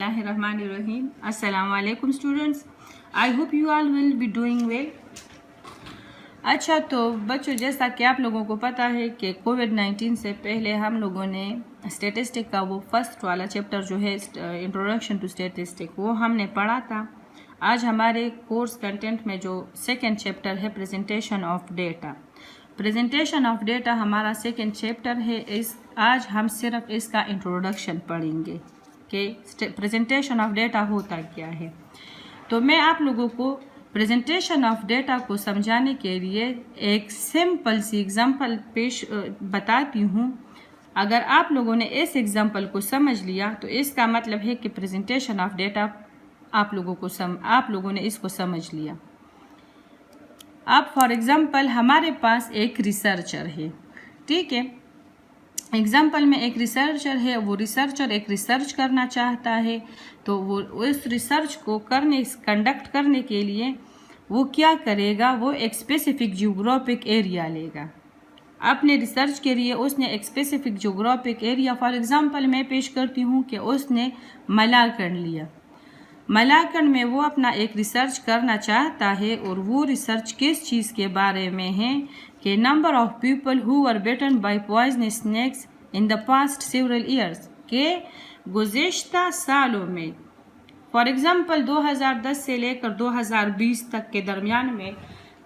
Bismillahirrahmanirrahim. Assalamu alaikum students. I hope you all will be doing well. अच्छा तो बच्चों, जैसा कि आप लोगों को पता है कि कोविड-19 से पहले हम लोगों ने स्टेटिस्टिक का वो फर्स्ट वाला चैप्टर जो है इंट्रोडक्शन टू स्टेटिस्टिक वो हमने पढ़ा था। आज हमारे कोर्स कंटेंट में जो सेकंड चैप्टर है presentation of data. Presentation of data हमारा सेकंड चैप्टर है। आज हम सिर्फ इसका इंट्रोडक्शन पढ़ेंगे कि प्रेजेंटेशन ऑफ डेटा होता क्या है। तो मैं आप लोगों को प्रेजेंटेशन ऑफ डेटा को समझाने के लिए एक सिंपल सी एग्जांपल बताती हूँ। अगर आप लोगों ने इस एग्जांपल को समझ लिया तो इसका मतलब है कि प्रेजेंटेशन ऑफ डेटा आप लोगों ने इसको समझ लिया। अब फॉर एग्जांपल हमारे पास एक रिसर्चर है, ठीक है। एग्जाम्पल में एक रिसर्चर है, वो रिसर्चर एक रिसर्च करना चाहता है, तो वो उस रिसर्च को कंडक्ट करने के लिए वो क्या करेगा, वो एक स्पेसिफिक जियोग्राफिक एरिया लेगा। अपने रिसर्च के लिए उसने एक specific geographic area, for example मैं पेश करती हूँ कि उसने मलाकंड लिया। मलाकंड में वो अपना एक रिसर्च करना चाहता है और वो रिसर्च किस चीज़ के बारे में है कि number of people who were bitten by poisonous snakes in the past several years, के गुज़िश्ता सालों में फॉर एग्जांपल 2010 से लेकर 2020 तक के दरमियान में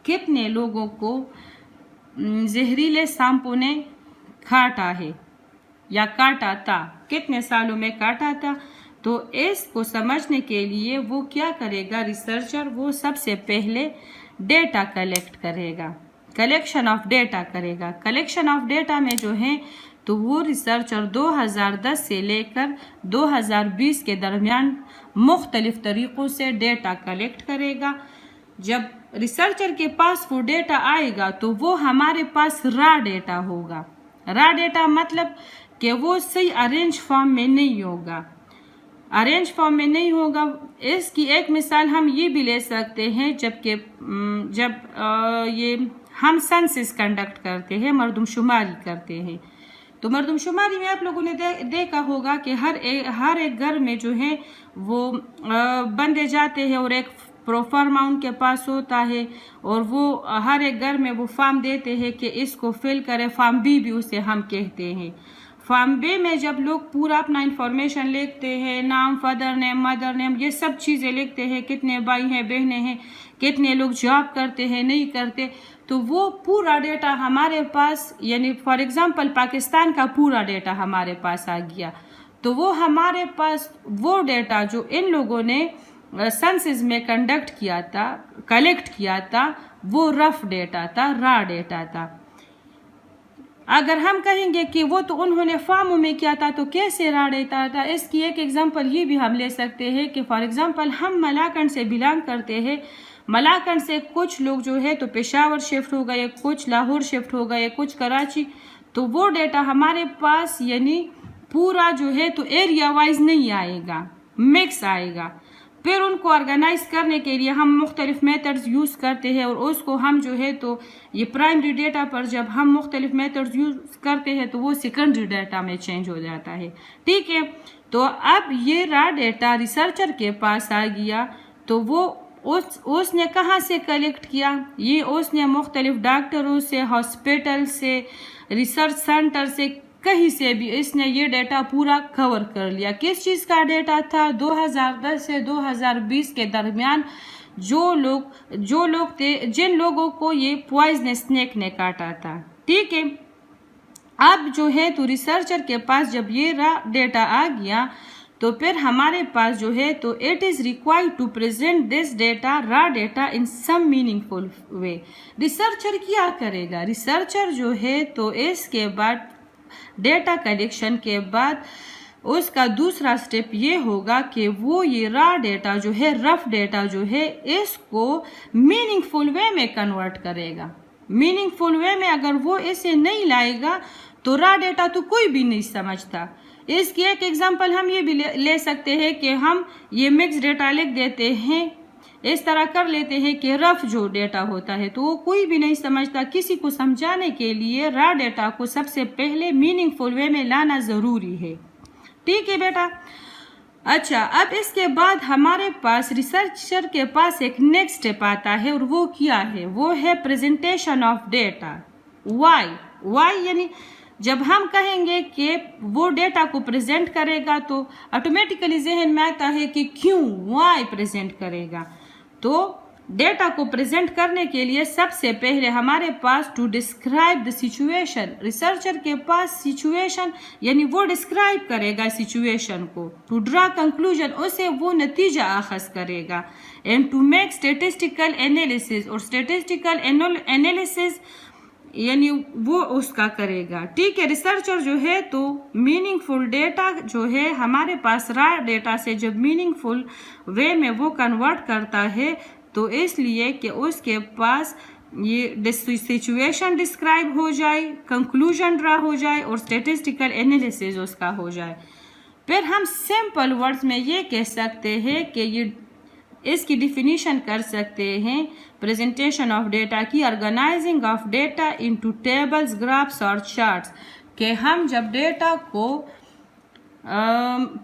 कितने लोगों को जहरीले सांपों ने काटा है या काटा था, कितने सालों में काटा था। तो इसको समझने के लिए वो क्या करेगा रिसर्चर, वो सबसे पहले डेटा कलेक्ट करेगा, कलेक्शन ऑफ डेटा करेगा। कलेक्शन ऑफ डेटा में जो है तो वो रिसर्चर 2010 से लेकर 2020 के दरमियान मुख्तलिफ तरीक़ों से डेटा कलेक्ट करेगा। जब रिसर्चर के पास वो डेटा आएगा तो वो हमारे पास रा डेटा होगा। रा डेटा मतलब कि वो सही अरेंज फॉर्म में नहीं होगा, अरेंज फॉर्म में नहीं होगा। इसकी एक मिसाल हम ये भी ले सकते हैं जब ये हम सेंसस कंडक्ट करते हैं, मरदमशुमारी करते हैं। तो मरदमशुमारी में आप लोगों ने देखा होगा कि हर एक घर में जो है वो बंदे जाते हैं और एक प्रोफार्मा उनके पास होता है और वो हर एक घर में वो फॉर्म देते हैं कि इसको फिल करें। फॉर्म बी भी उसे हम कहते हैं। फॉर्म बी में जब लोग पूरा अपना इंफॉर्मेशन लिखते हैं, नाम, फादर नेम, मदर नेम, ये सब चीज़ें लिखते हैं, कितने भाई हैं, बहनें हैं, कितने लोग जॉब करते हैं, नहीं करते, तो वो पूरा डेटा हमारे पास, यानी फॉर एग्जांपल पाकिस्तान का पूरा डेटा हमारे पास आ गया। तो वो हमारे पास वो डेटा जो इन लोगों ने सेंसस में कंडक्ट किया था, कलेक्ट किया था, वो रफ डेटा था, रा डेटा था। अगर हम कहेंगे कि वो तो उन्होंने फॉर्म में किया था तो कैसे रा डेटा था, इसकी एक एग्जांपल ये भी हम ले सकते हैं कि फॉर एग्जांपल हम मलाकंड से बिलोंग करते हैं। मलाकंड से कुछ लोग जो है तो पेशावर शिफ्ट हो गए, कुछ लाहौर शिफ्ट हो गए, कुछ कराची। तो वो डेटा हमारे पास यानी पूरा जो है तो एरिया वाइज नहीं आएगा, मिक्स आएगा। फिर उनको ऑर्गेनाइज करने के लिए हम मुख्तलिफ मेथड्स यूज़ करते हैं और उसको हम जो है तो ये प्राइमरी डेटा पर जब हम मुख्तलिफ मेथड्स यूज़ करते हैं तो वो सेकेंडरी डेटा में चेंज हो जाता है, ठीक है। तो अब ये रा डेटा रिसर्चर के पास आ गया तो वो उसने कहाँ से कलेक्ट किया, ये उसने मुख्तलिफ डॉक्टरों से, हॉस्पिटल से, रिसर्च सेंटर से, कहीं से भी इसने ये डेटा पूरा कवर कर लिया। किस चीज़ का डेटा था, 2010 से 2020 के दरमियान जो लोग थे, जिन लोगों को ये पॉइजनस स्नेक ने काटा था, ठीक है। अब जो है तो रिसर्चर के पास जब ये डेटा आ गया तो फिर हमारे पास जो है तो it is required to present this data, raw data, in some meaningful way. Researcher क्या करेगा, रिसर्चर जो है तो इसके बाद डेटा कलेक्शन के बाद उसका दूसरा स्टेप ये होगा कि वो ये रा डेटा जो है, रफ डेटा जो है, इसको मीनिंगफुल वे में कन्वर्ट करेगा। मीनिंगफुल वे में अगर वो इसे नहीं लाएगा तो रा डेटा तो कोई भी नहीं समझता। इसकी एक एग्जांपल हम ये भी ले सकते हैं कि हम ये मिक्स डेटा लिख देते हैं, इस तरह कर लेते हैं कि रफ जो डेटा होता है तो वो कोई भी नहीं समझता। किसी को समझाने के लिए रा डेटा को सबसे पहले मीनिंगफुल वे में लाना ज़रूरी है, ठीक है बेटा। अच्छा, अब इसके बाद हमारे पास रिसर्चर के पास एक नेक्स्ट स्टेप आता है और वो क्या है, वो है प्रेजेंटेशन ऑफ डेटा। वाई यानी जब हम कहेंगे कि वो डेटा को प्रेजेंट करेगा तो ऑटोमेटिकली जहन में आता है कि क्यों, वाई प्रेजेंट करेगा। तो डेटा को प्रेजेंट करने के लिए सबसे पहले हमारे पास to describe the situation, researcher के पास सिचुएशन यानी वो डिस्क्राइब करेगा सिचुएशन को, टू ड्रा कंक्लूजन उसे वो नतीजा अखज़ करेगा, and to make statistical analysis और स्टेटिस्टिकल एनालिसिस यानी वो उसका करेगा। ठीक है, रिसर्चर जो है तो मीनिंगफुल डेटा जो है हमारे पास रॉ डेटा से जब मीनिंगफुल वे में वो कन्वर्ट करता है तो इसलिए कि उसके पास ये सिचुएशन डिस्क्राइब हो जाए, कंक्लूजन ड्रा हो जाए और स्टेटिस्टिकल एनालिसिस उसका हो जाए। फिर हम सिंपल वर्ड्स में ये कह सकते हैं कि ये इसकी डिफिनीशन कर सकते हैं प्रेजेंटेशन ऑफ डेटा की, organizing of data into tables, graphs और चार्ट्स, कि हम जब डेटा को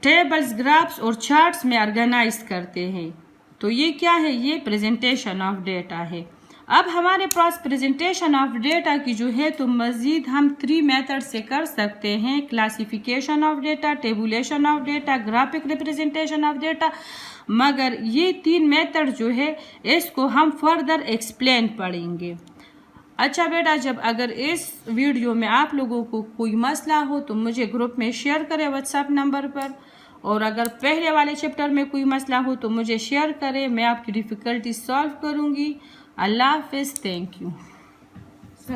टेबल्स, ग्राफ्स और चार्ट्स में ऑर्गेनाइज करते हैं तो ये क्या है, ये प्रेजेंटेशन ऑफ डेटा है। अब हमारे पास प्रेजेंटेशन ऑफ डेटा की जो है तो मज़ीद हम 3 मेथड से कर सकते हैं, classification of data, tabulation of data, graphic representation of data, मगर ये 3 मेथड जो है इसको हम फर्दर एक्सप्लेन पढ़ेंगे। अच्छा बेटा, जब अगर इस वीडियो में आप लोगों को कोई मसला हो तो मुझे ग्रुप में शेयर करें व्हाट्सएप नंबर पर, और अगर पहले वाले चैप्टर में कोई मसला हो तो मुझे शेयर करें, मैं आपकी डिफ़िकल्टी सॉल्व करूँगी। अल्लाह हाफ़िज़, थैंक यू।